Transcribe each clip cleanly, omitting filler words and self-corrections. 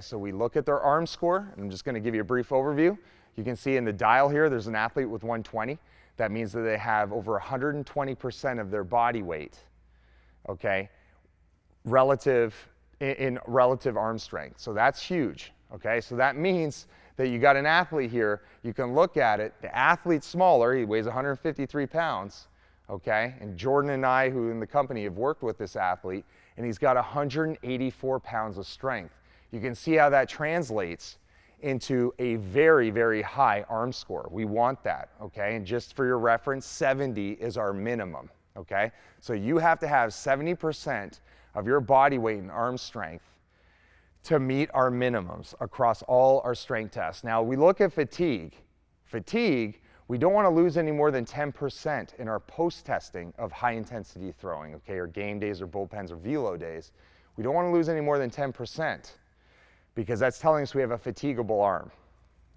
So we look at their arm score, and I'm just gonna give you a brief overview. You can see in the dial here, there's an athlete with 120. That means that they have over 120% of their body weight, okay, in relative arm strength. So that's huge, okay? So that means that you got an athlete here, you can look at it, the athlete's smaller, he weighs 153 pounds, okay? And Jordan and I, who in the company have worked with this athlete, and he's got 184 pounds of strength. You can see how that translates into a very, very high arm score. We want that, okay? And just for your reference, 70 is our minimum, okay? So you have to have 70% of your body weight and arm strength to meet our minimums across all our strength tests. Now, we look at fatigue. Fatigue, we don't want to lose any more than 10% in our post-testing of high-intensity throwing, okay, or game days or bullpens or velo days. We don't want to lose any more than 10%. Because that's telling us we have a fatiguable arm,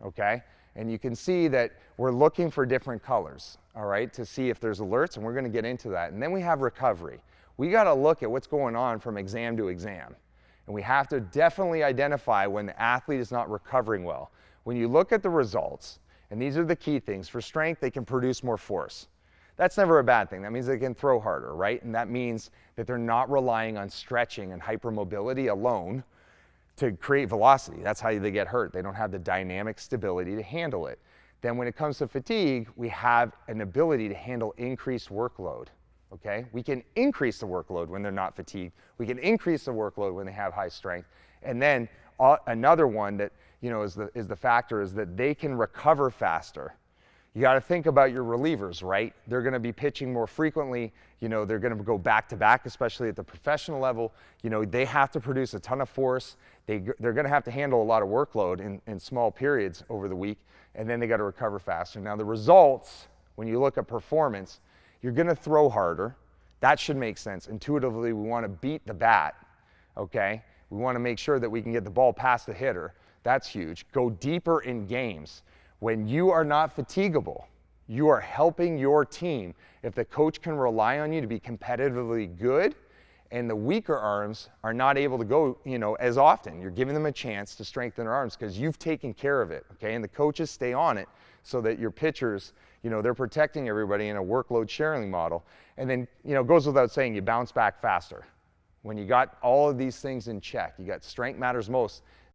okay? And you can see that we're looking for different colors, all right, to see if there's alerts, and we're gonna get into that. And then we have recovery. We gotta look at what's going on from exam to exam. And we have to definitely identify when the athlete is not recovering well. When you look at the results, and these are the key things, for strength, they can produce more force. That's never a bad thing. That means they can throw harder, right? And that means that they're not relying on stretching and hypermobility alone to create velocity. That's how they get hurt. They don't have the dynamic stability to handle it. Then when it comes to fatigue, we have an ability to handle increased workload, okay? We can increase the workload when they're not fatigued. We can increase the workload when they have high strength. And then another one that, you know, is the factor is that they can recover faster. You got to think about your relievers, right? They're going to be pitching more frequently. You know, they're going to go back to back, especially at the professional level. You know, they have to produce a ton of force. They're going to have to handle a lot of workload in small periods over the week, and then they got to recover faster. Now, the results, when you look at performance, you're going to throw harder. That should make sense. Intuitively, we want to beat the bat, okay? We want to make sure that we can get the ball past the hitter. That's huge. Go deeper in games. When you are not fatigable, you are helping your team. If the coach can rely on you to be competitively good, and the weaker arms are not able to go, you know, as often, you're giving them a chance to strengthen their arms because you've taken care of it, okay? And the coaches stay on it so that your pitchers, you know, they're protecting everybody in a workload sharing model. And then, you know, it goes without saying, you bounce back faster. When you got all of these things in check, you got strength matters most,